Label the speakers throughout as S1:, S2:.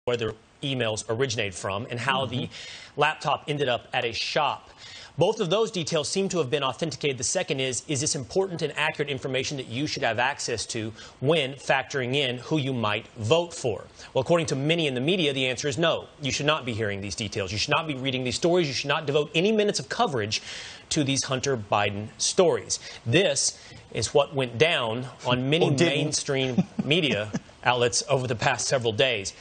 S1: where the emails originated from and how the laptop ended up at a shop. Both of those details seem to have been authenticated. The second is this important and accurate information that you should have access to when factoring in who you might vote for? Well, according to many in the media, the answer is no. You should not be hearing these details. You should not be reading these stories. You should not devote any minutes of coverage to these Hunter Biden stories. This is what went down on many mainstream media outlets over the past several days.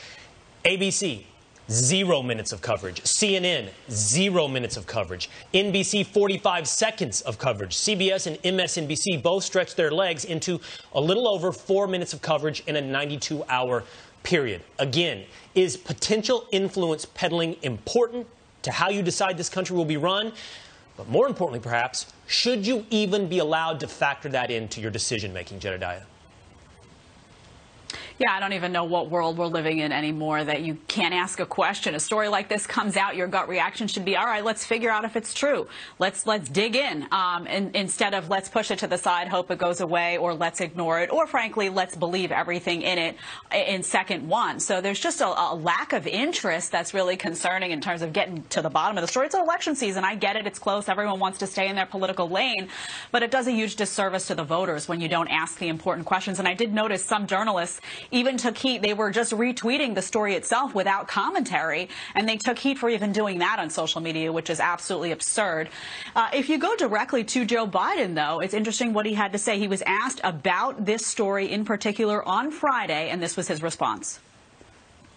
S1: ABC, 0 minutes of coverage. CNN, 0 minutes of coverage. NBC, 45 seconds of coverage. CBS and MSNBC both stretched their legs into a little over 4 minutes of coverage in a 92-hour period. Again, is potential influence peddling important to how you decide this country will be run? But more importantly, perhaps, should you even be allowed to factor that into your decision-making, Jedediah?
S2: Yeah, I don't even know what world we're living in anymore that you can't ask a question. A story like this comes out, your gut reaction should be, all right, let's figure out if it's true. Let's dig in, and instead of let's push it to the side, hope it goes away, or let's ignore it, or frankly, let's believe everything in it in second one. So there's just a lack of interest that's really concerning in terms of getting to the bottom of the story. It's an election season. I get it. It's close. Everyone wants to stay in their political lane, but it does a huge disservice to the voters when you don't ask the important questions. And I did notice some journalists even took heat. They were just retweeting the story itself without commentary, and they took heat for even doing that on social media, which is absolutely absurd. If you go directly to Joe Biden, though, it's interesting what he had to say. He was asked about this story in particular on Friday, and this was his response.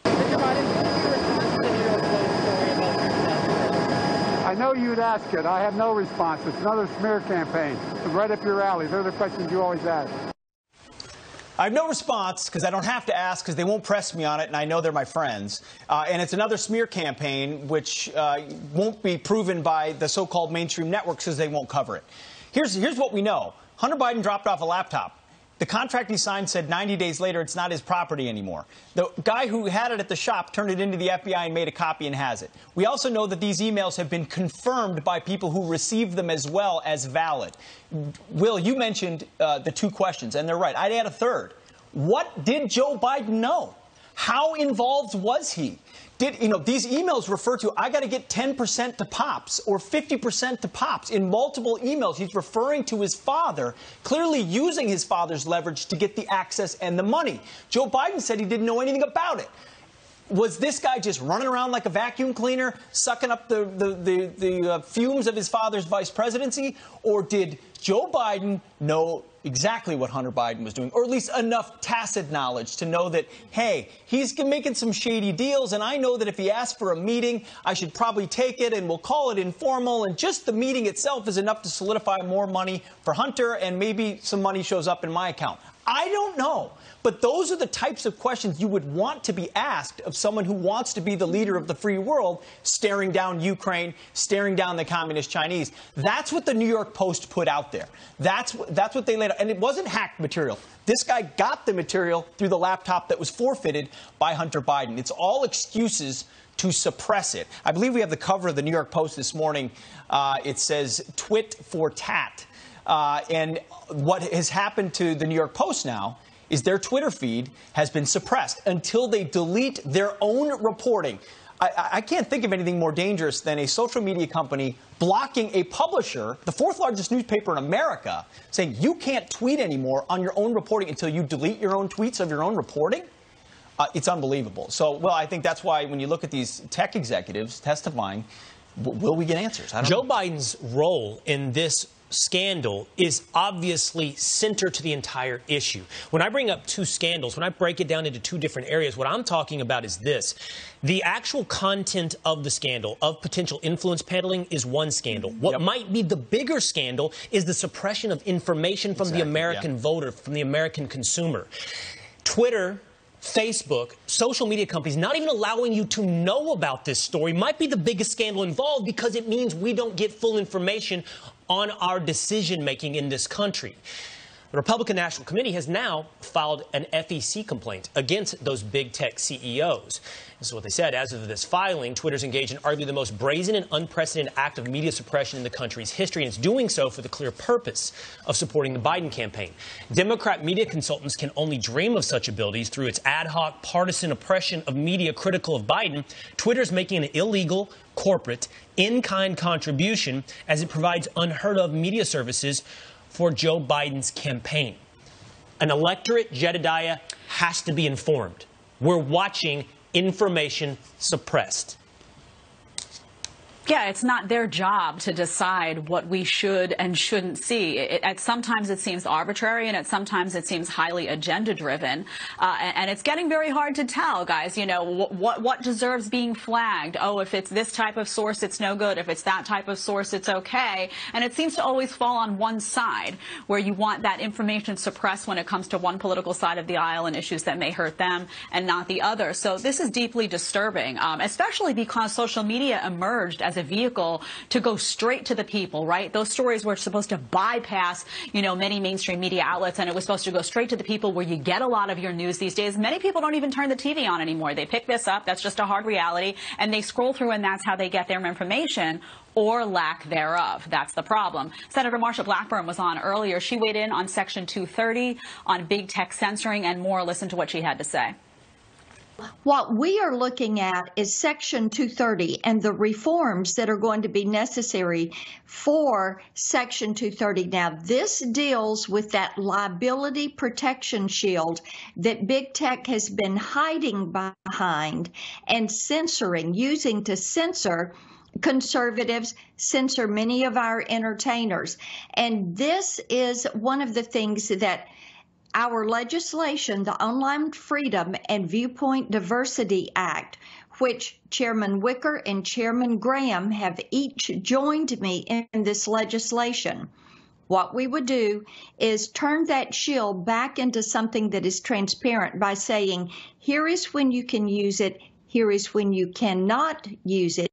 S3: Mr. Biden, what is your response to the New York Post story about your death?
S4: I know you'd ask it. I have no response. It's another smear campaign. It's right up your alley. They're the questions you always ask.
S5: I have no response because I don't have to ask because they won't press me on it, and I know they're my friends. And it's another smear campaign which won't be proven by the so-called mainstream networks because they won't cover it. Here's what we know. Hunter Biden dropped off a laptop. The contract he signed said 90 days later it's not his property anymore. The guy who had it at the shop turned it into the FBI and made a copy and has it. We also know that these emails have been confirmed by people who received them as well as valid. Will, you mentioned the two questions, and they're right. I'd add a third. What did Joe Biden know? How involved was he? These emails refer to, I got to get 10% to Pops or 50% to Pops. In multiple emails, he's referring to his father, clearly using his father's leverage to get the access and the money. Joe Biden said he didn't know anything about it. Was this guy just running around like a vacuum cleaner, sucking up the fumes of his father's vice presidency? Or did Joe Biden know exactly what Hunter Biden was doing, or at least enough tacit knowledge to know that, hey, he's making some shady deals, and I know that if he asks for a meeting, I should probably take it, and we'll call it informal, and just the meeting itself is enough to solidify more money for Hunter, and maybe some money shows up in my account. I don't know. But those are the types of questions you would want to be asked of someone who wants to be the leader of the free world, staring down Ukraine, staring down the communist Chinese. That's what the New York Post put out there. That's what they laid out. And it wasn't hacked material. This guy got the material through the laptop that was forfeited by Hunter Biden. It's all excuses to suppress it. I believe we have the cover of the New York Post this morning. It says, "Twit for tat." And what has happened to the New York Post now is their Twitter feed has been suppressed until they delete their own reporting. I can't think of anything more dangerous than a social media company blocking a publisher, the fourth largest newspaper in America, saying you can't tweet anymore on your own reporting until you delete your own tweets of your own reporting. It's unbelievable. So, well, I think that's why when you look at these tech executives testifying, will we get answers? I don't know.
S1: Joe Biden's role in this scandal is obviously center to the entire issue. When I bring up two scandals, when I break it down into two different areas, what I'm talking about is this. The actual content of the scandal, of potential influence peddling, is one scandal. What might be the bigger scandal is the suppression of information from the American voter, from the American consumer. Twitter, Facebook, social media companies not even allowing you to know about this story might be the biggest scandal involved because it means we don't get full information on our decision-making in this country. The Republican National Committee has now filed an FEC complaint against those big tech CEOs. This is what they said. As of this filing, Twitter's engaged in arguably the most brazen and unprecedented act of media suppression in the country's history, and it's doing so for the clear purpose of supporting the Biden campaign. Democrat media consultants can only dream of such abilities through its ad hoc partisan oppression of media critical of Biden. Twitter's making an illegal, corporate, in-kind contribution as it provides unheard of media services for Joe Biden's campaign. An electorate, Jedediah, has to be informed. We're watching information suppressed.
S2: Yeah, it's not their job to decide what we should and shouldn't see. Sometimes it seems arbitrary, and sometimes it seems highly agenda-driven. And it's getting very hard to tell, guys, you know, what deserves being flagged. Oh, if it's this type of source, it's no good. If it's that type of source, it's okay. And it seems to always fall on one side, where you want that information suppressed when it comes to one political side of the aisle and issues that may hurt them and not the other. So this is deeply disturbing, especially because social media emerged as a vehicle to go straight to the people, right? Those stories were supposed to bypass, you know, many mainstream media outlets, and it was supposed to go straight to the people where you get a lot of your news these days. Many people don't even turn the TV on anymore. They pick this up. That's just a hard reality. And they scroll through, and that's how they get their information, or lack thereof. That's the problem. Senator Marsha Blackburn was on earlier. She weighed in on Section 230, on big tech censoring, and more. Listen to what she had to say.
S6: What we are looking at is Section 230 and the reforms that are going to be necessary for Section 230. Now, this deals with that liability protection shield that big tech has been hiding behind and censoring, using to censor conservatives, censor many of our entertainers. And this is one of the things that our legislation, the Online Freedom and Viewpoint Diversity Act, which Chairman Wicker and Chairman Graham have each joined me in this legislation. What we would do is turn that shield back into something that is transparent by saying, here is when you can use it, here is when you cannot use it.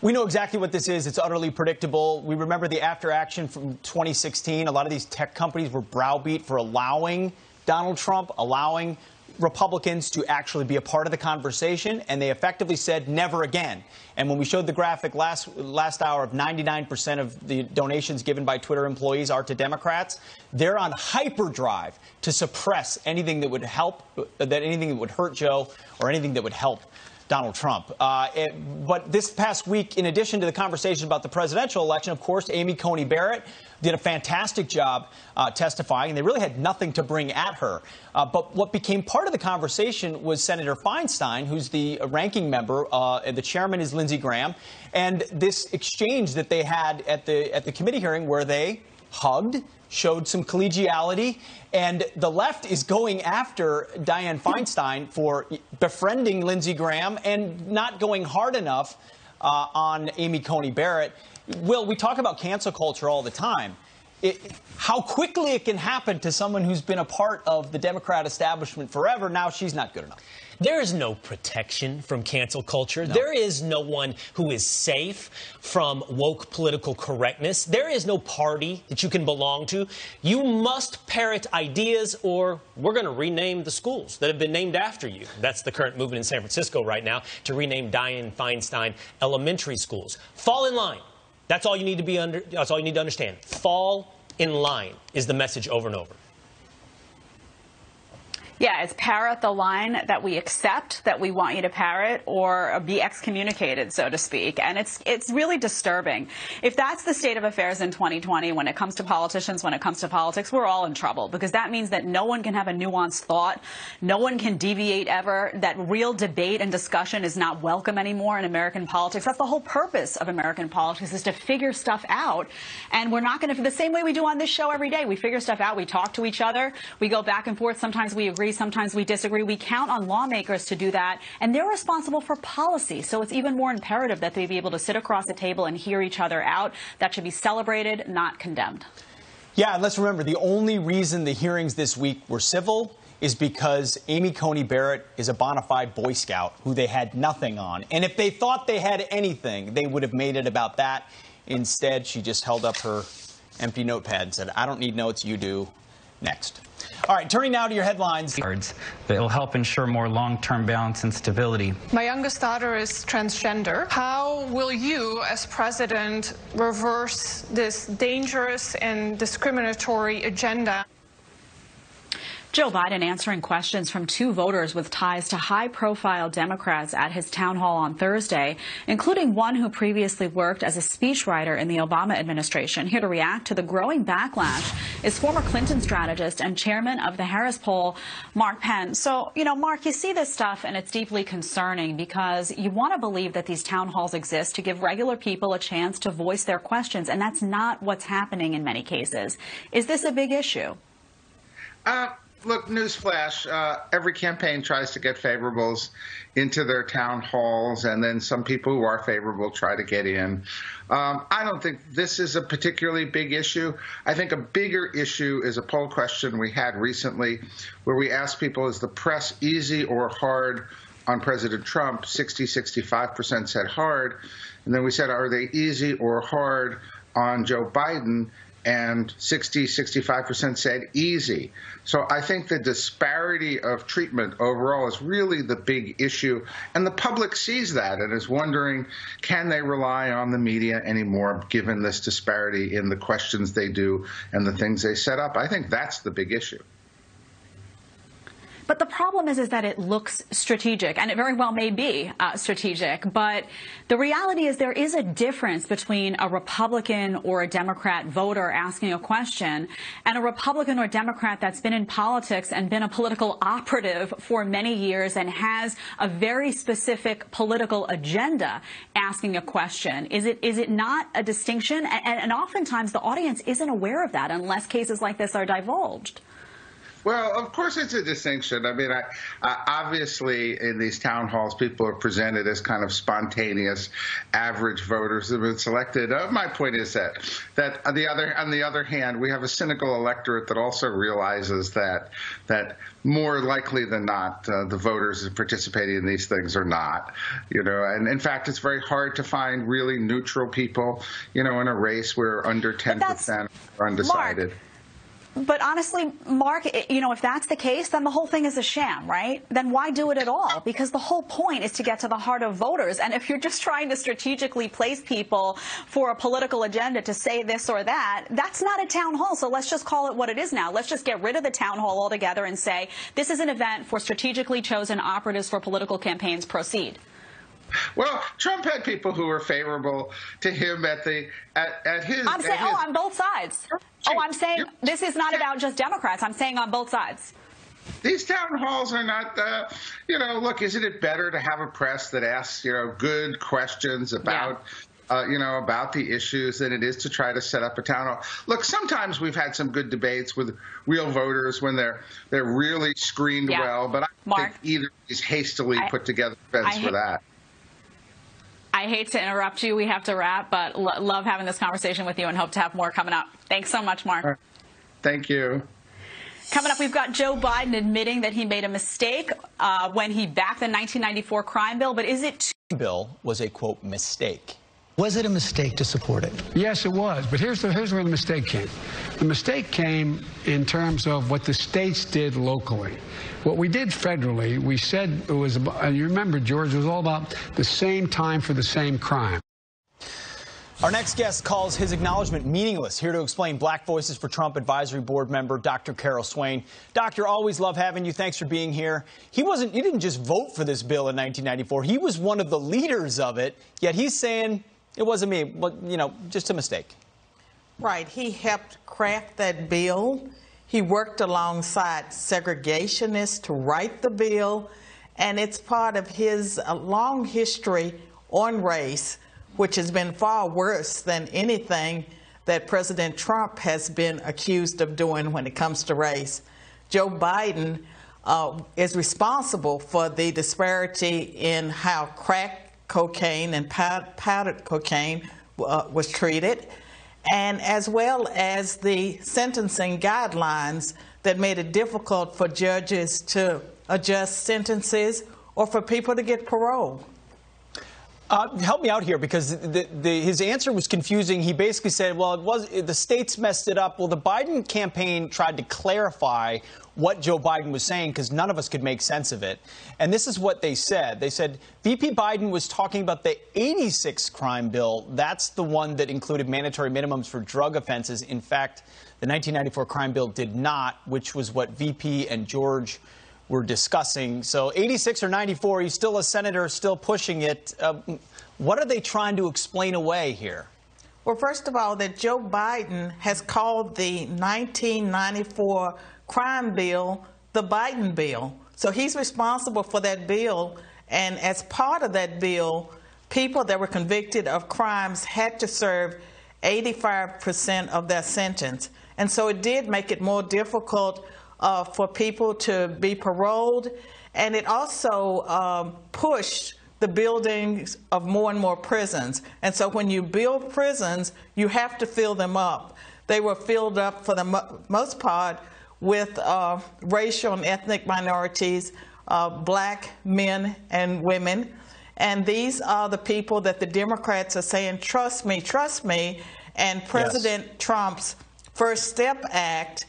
S5: We know exactly what this is. It's utterly predictable. We remember the after action from 2016. A lot of these tech companies were browbeat for allowing Donald Trump, allowing Republicans to actually be a part of the conversation, and they effectively said never again. And when we showed the graphic last hour of 99% of the donations given by Twitter employees are to Democrats, they're on hyperdrive to suppress anything that would help, anything that would hurt Joe or anything that would help Donald Trump. But this past week, in addition to the conversation about the presidential election, of course, Amy Coney Barrett did a fantastic job testifying, and they really had nothing to bring at her. But what became part of the conversation was Senator Feinstein, who's the ranking member, and the chairman is Lindsey Graham, and this exchange that they had at the committee hearing where they hugged, showed some collegiality, and the left is going after Dianne Feinstein for befriending Lindsey Graham and not going hard enough on Amy Coney Barrett. Will, we talk about cancel culture all the time. How quickly it can happen to someone who's been a part of the Democrat establishment forever, now she's not good enough.
S1: There is no protection from cancel culture. No. There is no one who is safe from woke political correctness. There is no party that you can belong to. You must parrot ideas, or we're going to rename the schools that have been named after you. That's the current movement in San Francisco right now, to rename Dianne Feinstein elementary schools. Fall in line. That's all you need to that's all you need to understand. Fall in line is the message over and over.
S2: Yeah, it's parrot the line that we accept, that we want you to parrot, or be excommunicated, so to speak. And it's really disturbing. If that's the state of affairs in 2020 when it comes to politicians, when it comes to politics, we're all in trouble, because that means that no one can have a nuanced thought. No one can deviate ever. That real debate and discussion is not welcome anymore in American politics. That's the whole purpose of American politics, is to figure stuff out. And we're not going to, the same way we do on this show every day. We figure stuff out. We talk to each other. We go back and forth. Sometimes we agree. Sometimes we disagree. We count on lawmakers to do that, and they're responsible for policy. So it's even more imperative that they be able to sit across the table and hear each other out. That should be celebrated, not condemned.
S5: Yeah, and let's remember, the only reason the hearings this week were civil is because Amy Coney Barrett is a bona fide Boy Scout who they had nothing on. And if they thought they had anything, they would have made it about that. Instead, she just held up her empty notepad and said, I don't need notes, you do. Next. All right, turning now to your headlines.
S7: That will help ensure more long-term balance and stability.
S8: My youngest daughter is transgender. How will you, as president, reverse this dangerous and discriminatory agenda?
S2: Joe Biden answering questions from two voters with ties to high-profile Democrats at his town hall on Thursday, including one who previously worked as a speechwriter in the Obama administration. Here to react to the growing backlash is former Clinton strategist and chairman of the Harris poll, Mark Penn. So, Mark, you see this stuff and it's deeply concerning because you want to believe that these town halls exist to give regular people a chance to voice their questions, and that's not what's happening in many cases. Is this a big issue?
S9: Look, newsflash, every campaign tries to get favorables into their town halls, and then some people who are favorable try to get in. I don't think this is a particularly big issue. I think a bigger issue is a poll question we had recently where we asked people, is the press easy or hard on President Trump? 65% said hard. And then we said, are they easy or hard on Joe Biden? And 65% said easy. So I think the disparity of treatment overall is really the big issue. And the public sees that and is wondering, can they rely on the media anymore, given this disparity in the questions they do and the things they set up? I think that's the big issue.
S2: But the problem is that it looks strategic, and it very well may be strategic. But the reality is there is a difference between a Republican or a Democrat voter asking a question and a Republican or Democrat that's been in politics and been a political operative for many years and has a very specific political agenda asking a question. Is it not a distinction? And oftentimes the audience isn't aware of that unless cases like this are divulged.
S9: Well, of course it's a distinction. I mean, obviously in these town halls, people are presented as kind of spontaneous, average voters who have been selected. My point is that on the other hand, we have a cynical electorate that also realizes that more likely than not, the voters participating in these things are not. And in fact, it's very hard to find really neutral people, in a race where under 10% are undecided.
S2: Mark. But honestly, Mark, if that's the case, then the whole thing is a sham, right? Then why do it at all? Because the whole point is to get to the heart of voters. And if you're just trying to strategically place people for a political agenda to say this or that, that's not a town hall. So let's just call it what it is now. Let's just get rid of the town hall altogether and say this is an event for strategically chosen operatives for political campaigns. Proceed.
S9: Well, Trump had people who were favorable to him at his.
S2: I'm saying, on both sides. I'm saying this is not about just Democrats. I'm saying on both sides.
S9: These town halls are not, look, isn't it better to have a press that asks, good questions about, about the issues than it is to try to set up a town hall? Look, sometimes we've had some good debates with real voters when they're really screened well, but I think either is hastily put together defense for that.
S2: I hate to interrupt you. We have to wrap, but love having this conversation with you and hope to have more coming up. Thanks so much, Mark.
S9: Thank you.
S2: Coming up, we've got Joe Biden admitting that he made a mistake when he backed the 1994 crime bill. But is it
S5: bill was a, quote, mistake?
S10: Was it a mistake to support it?
S11: Yes, it was. But here's where the mistake came. The mistake came in terms of what the states did locally. What we did federally, we said it was, and you remember, George, it was all about the same time for the same crime.
S5: Our next guest calls his acknowledgement meaningless. Here to explain, Black Voices for Trump Advisory Board member Dr. Carol Swain. Doctor, always love having you. Thanks for being here. He didn't just vote for this bill in 1994. He was one of the leaders of it, yet he's saying it wasn't me, but, just a mistake.
S12: Right. He helped craft that bill. He worked alongside segregationists to write the bill, and it's part of his long history on race, which has been far worse than anything that President Trump has been accused of doing when it comes to race. Joe Biden is responsible for the disparity in how crack cocaine and powdered cocaine was treated, and as well as the sentencing guidelines that made it difficult for judges to adjust sentences or for people to get parole.
S5: Help me out here, because his answer was confusing. He basically said, well, the states messed it up. Well, the Biden campaign tried to clarify what Joe Biden was saying, because none of us could make sense of it. And this is what they said. They said VP Biden was talking about the 86 crime bill. That's the one that included mandatory minimums for drug offenses. In fact, the 1994 crime bill did not, which was what VP and George were discussing. So 86 or 94, he's still a senator, still pushing it. What are they trying to explain away here?
S12: Well, first of all, that Joe Biden has called the 1994 crime bill the Biden bill. So he's responsible for that bill. And as part of that bill, people that were convicted of crimes had to serve 85% of their sentence. And so it did make it more difficult for people to be paroled, and it also pushed the buildings of more and more prisons. And so when you build prisons, you have to fill them up. They were filled up for the most part with racial and ethnic minorities, black men and women. And these are the people that the Democrats are saying, trust me, trust me. And President Trump's First Step Act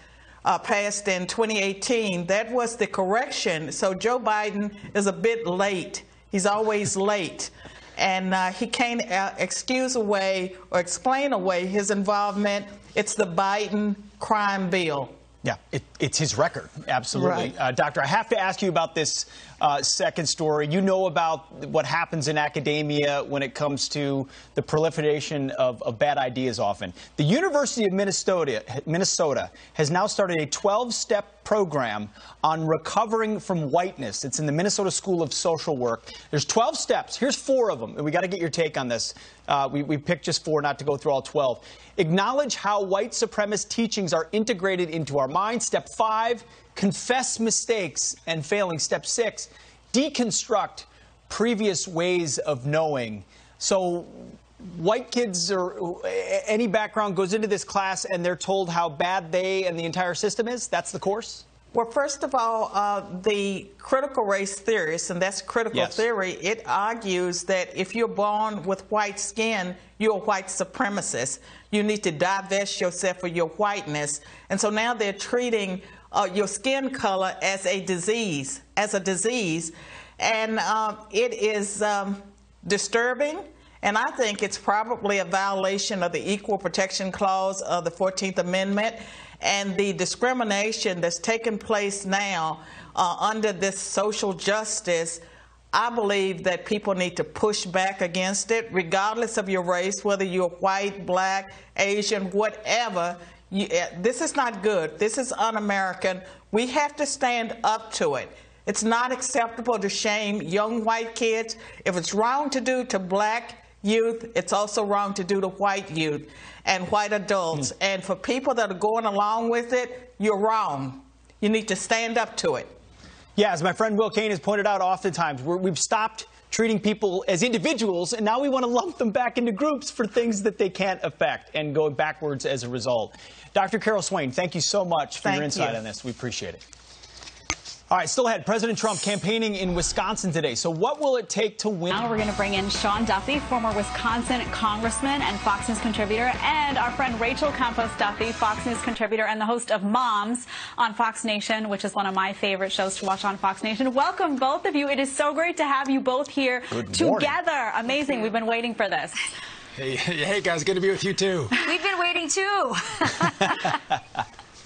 S12: passed in 2018. That was the correction. So Joe Biden is a bit late. He's always late. And he can't excuse away or explain away his involvement. It's the Biden crime bill.
S5: Yeah, it's his record. Absolutely.
S12: Right.
S5: Doctor, I have to ask you about this second story. You know about what happens in academia when it comes to the proliferation of bad ideas often. The University of Minnesota has now started a 12-step program on recovering from whiteness. It's in the Minnesota School of Social Work. There's 12 steps. Here's 4 of them, and we got to get your take on this. We picked just 4, not to go through all 12. Acknowledge how white supremacist teachings are integrated into our minds. Step 5, confess mistakes and failing. Step 6, deconstruct previous ways of knowing. So white kids or any background goes into this class and they're told how bad they and the entire system is? That's the course?
S12: Well, first of all, the critical race theorist, and that's critical theory, it argues that if you're born with white skin, you're a white supremacist. You need to divest yourself of your whiteness. And so now they're treating your skin color as a disease, And it is disturbing. And I think it's probably a violation of the Equal Protection Clause of the 14th Amendment. And the discrimination that's taking place now under this social justice, I believe that people need to push back against it, regardless of your race, whether you're white, black, Asian, whatever. This is not good. This is un-American. We have to stand up to it. It's not acceptable to shame young white kids. If it's wrong to do to black youth, it's also wrong to do to white youth and white adults. And for people that are going along with it, you're wrong. You need to stand up to it.
S5: Yeah, as my friend Will Kane has pointed out oftentimes, we've stopped treating people as individuals, and now we want to lump them back into groups for things that they can't affect and going backwards as a result. Dr. Carol Swain, thank you so much for your insight on this. We appreciate it. All right, still ahead. President Trump campaigning in Wisconsin today. So what will it take to win?
S2: Now we're going to bring in Sean Duffy, former Wisconsin congressman and Fox News contributor, and our friend Rachel Campos Duffy, Fox News contributor and the host of Moms on Fox Nation, which is one of my favorite shows to watch on Fox Nation. Welcome, both of you. It is so great to have you both here together. Amazing. We've been waiting for this.
S13: Hey, guys. Good to be with you, too.
S14: We've been waiting, too.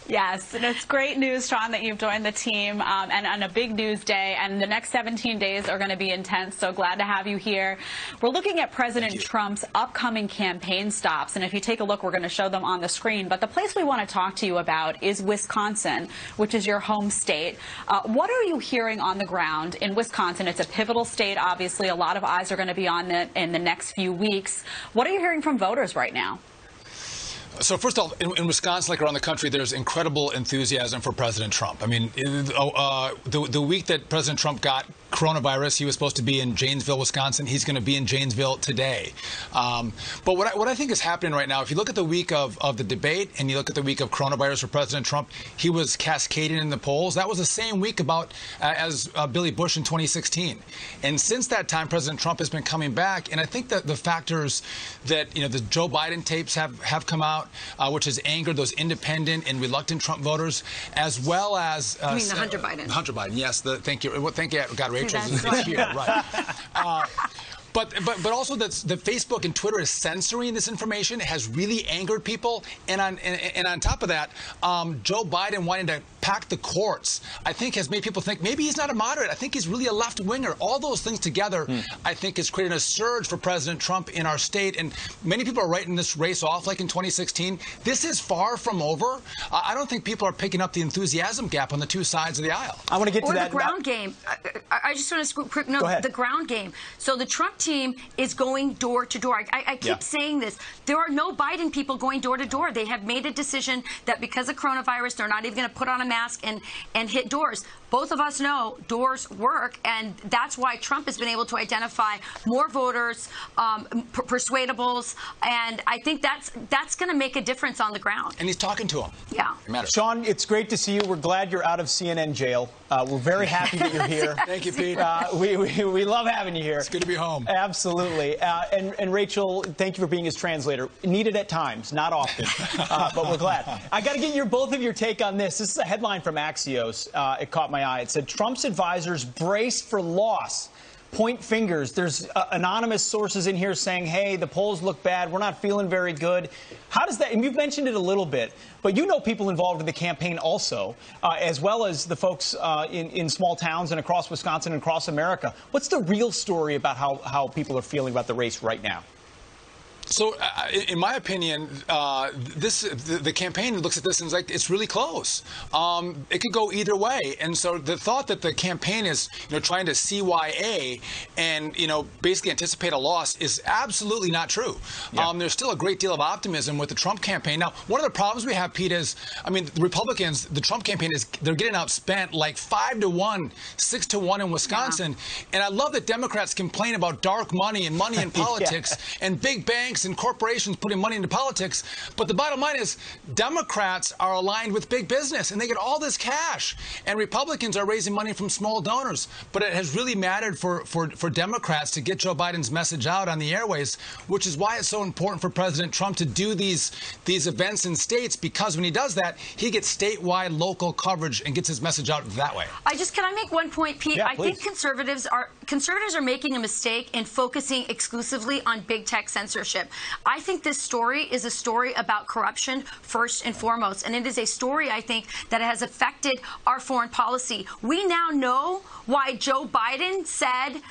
S2: Yes, and it's great news, Sean, that you've joined the team and on a big news day. And the next 17 days are going to be intense. So glad to have you here. We're looking at President Trump's upcoming campaign stops. And if you take a look, we're going to show them on the screen. But the place we want to talk to you about is Wisconsin, which is your home state. What are you hearing on the ground in Wisconsin? It's a pivotal state, obviously. A lot of eyes are going to be on it in the next few weeks. What are you hearing from voters right now?
S13: So first of all, in Wisconsin, like around the country, there's incredible enthusiasm for President Trump. I mean, the week that President Trump got coronavirus. He was supposed to be in Janesville, Wisconsin. He's going to be in Janesville today. But what I think is happening right now, if you look at the week of the debate and you look at the week of coronavirus for President Trump, he was cascading in the polls. That was the same week as Billy Bush in 2016. And since that time, President Trump has been coming back. And I think that the factors that, the Joe Biden tapes have come out, which has angered those independent and reluctant Trump voters, as well as
S14: you mean the Hunter Biden?
S13: Hunter Biden, yes. Thank you. Well, thank you. God, Rachel's here, right? But also that Facebook and Twitter is censoring this information has really angered people. And on top of that, Joe Biden wanting to pack the courts, I think, has made people think maybe he's not a moderate. I think he's really a left-winger. All those things together, I think, has created a surge for President Trump in our state. And many people are writing this race off like in 2016. This is far from over. I don't think people are picking up the enthusiasm gap on the two sides of the aisle.
S5: I want to get to that.
S14: Or the ground game. I just want to know the ground game. So the Trump team is going door to door. I keep saying this. There are no Biden people going door to door. They have made a decision that because of coronavirus, they're not even going to put on a mask and hit doors. Both of us know doors work, and that's why Trump has been able to identify more voters, persuadables, and I think that's going to make a difference on the ground.
S13: And he's talking to them.
S14: Yeah.
S5: Sean, it's great to see you. We're glad you're out of CNN jail. We're very happy that you're here.
S13: Thank you, Pete.
S5: We love having you here.
S13: It's good to be home.
S5: Absolutely. And Rachel, thank you for being his translator. Needed at times, not often, but we're glad. I got to get both of your take on this. This is a headline from Axios. It caught my eye. It said, Trump's advisors braced for loss. Point fingers. There's anonymous sources in here saying, hey, the polls look bad. We're not feeling very good. How does that, and you've mentioned it a little bit, but you know people involved in the campaign also, as well as the folks in small towns and across Wisconsin and across America. What's the real story about how people are feeling about the race right now?
S13: So, in my opinion, the campaign looks at this and is like, it's really close. It could go either way. And so the thought that the campaign is, trying to CYA and, basically anticipate a loss is absolutely not true. Yeah. There's still a great deal of optimism with the Trump campaign. Now, one of the problems we have, Pete, is, the Republicans, the Trump campaign they're getting outspent like 5-1, 6-1 in Wisconsin. Yeah. And I love that Democrats complain about dark money and money in politics and big banks and corporations putting money into politics. But the bottom line is Democrats are aligned with big business and they get all this cash. And Republicans are raising money from small donors. But it has really mattered for Democrats to get Joe Biden's message out on the airways, which is why it's so important for President Trump to do these events in states, because when he does that, he gets statewide local coverage and gets his message out that way.
S14: Can I make one point, Pete?
S5: Yeah,
S14: I think conservatives are making a mistake in focusing exclusively on big tech censorship. I think this story is a story about corruption first and foremost, and it is a story, I think, that has affected our foreign policy. We now know why Joe Biden said,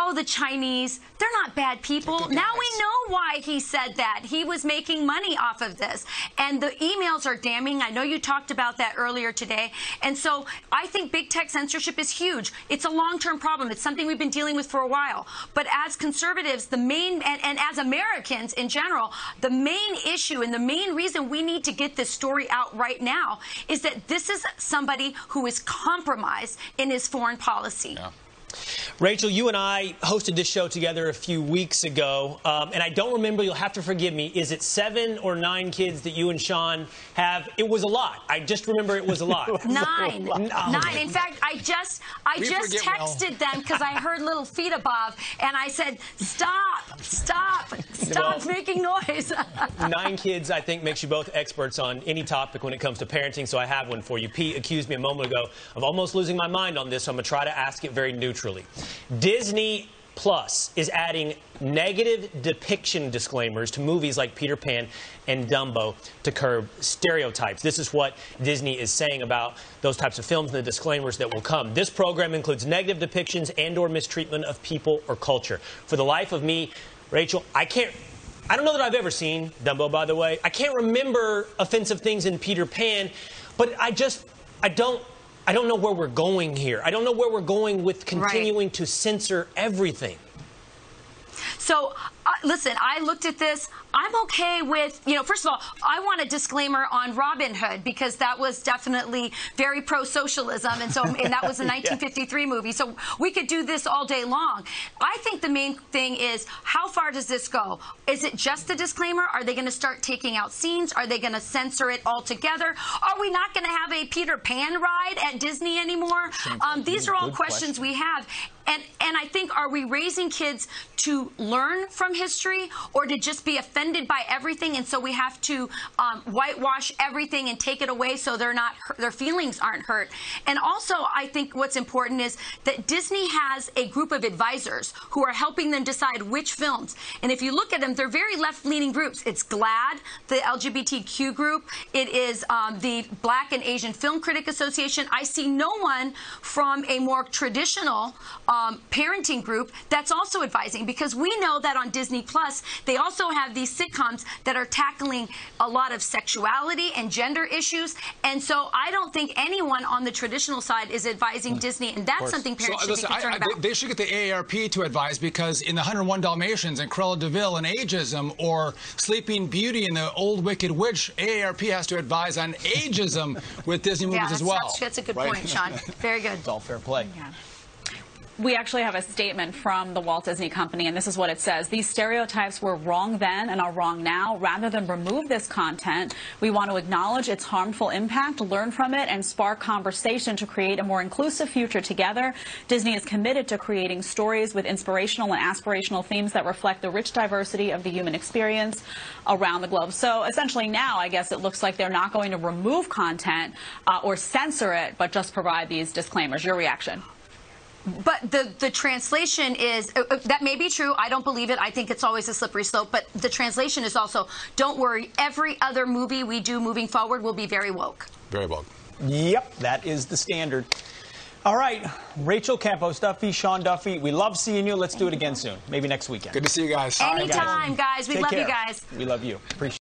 S14: oh, the Chinese, they're not bad people. Now we know why he said that. He was making money off of this. And the emails are damning. I know you talked about that earlier today. And so I think big tech censorship is huge. It's a long-term problem. It's something we've been dealing with for a while. But as conservatives, the main, and as Americans in general, the main issue and the main reason we need to get this story out right now is that this is somebody who is compromised in his foreign policy.
S13: Yeah.
S1: Rachel, you and I hosted this show together a few weeks ago, and I don't remember, you'll have to forgive me, is it 7 or 9 kids that you and Sean have? It was a lot. I just remember it was a lot.
S14: 9. 9. In fact, I just texted them because I heard little feet above, and I said, stop making noise.
S1: 9 kids, I think, makes you both experts on any topic when it comes to parenting, so I have one for you. Pete accused me a moment ago of almost losing my mind on this, so I'm going to try to ask it very neutrally. Disney Plus is adding negative depiction disclaimers to movies like Peter Pan and Dumbo to curb stereotypes. This is what Disney is saying about those types of films and the disclaimers that will come. This program includes negative depictions and/or mistreatment of people or culture. For the life of me, Rachel, I don't know that I've ever seen Dumbo, by the way. I can't remember offensive things in Peter Pan, but I don't know where we're going here. I don't know where we're going with continuing to censor everything.
S14: So listen, I looked at this. I'm okay with, first of all, I want a disclaimer on Robin Hood because that was definitely very pro-socialism, and that was a 1953 movie. So we could do this all day long. I think the main thing is, how far does this go? Is it just a disclaimer? Are they going to start taking out scenes? Are they going to censor it altogether? Are we not going to have a Peter Pan ride at Disney anymore? These are all questions we have. And I think, are we raising kids to learn from history or to just be offended by everything, and so we have to whitewash everything and take it away so their feelings aren't hurt? And also, I think what's important is that Disney has a group of advisors who are helping them decide which films. And if you look at them, they're very left-leaning groups. It's GLAAD, the LGBTQ group. It is the Black and Asian Film Critic Association. I see no one from a more traditional parenting group that's also advising, because we know that on Disney Plus they also have these sitcoms that are tackling a lot of sexuality and gender issues, and so I don't think anyone on the traditional side is advising Disney, and that's something parents should be concerned about.
S13: They should get the AARP to advise, because in the 101 Dalmatians and Cruella de Vil and ageism, or Sleeping Beauty and the Old Wicked Witch, AARP has to advise on ageism with Disney movies as well.
S14: That's a good point, Sean. Very good.
S5: It's all fair play.
S2: Yeah. We actually have a statement from the Walt Disney Company, and this is what it says. These stereotypes were wrong then and are wrong now. Rather than remove this content, we want to acknowledge its harmful impact, learn from it, and spark conversation to create a more inclusive future together. Disney is committed to creating stories with inspirational and aspirational themes that reflect the rich diversity of the human experience around the globe. So essentially now, I guess it looks like they're not going to remove content or censor it, but just provide these disclaimers. Your reaction?
S14: But the translation is, that may be true. I don't believe it. I think it's always a slippery slope. But the translation is also, don't worry, every other movie we do moving forward will be very woke.
S13: Very woke.
S5: Yep, that is the standard. All right, Rachel Campos Duffy, Sean Duffy, we love seeing you. Let's do it again soon. Maybe next weekend.
S13: Good to see you guys.
S14: Anytime, guys. We love you guys.
S5: We love you. Appreciate it.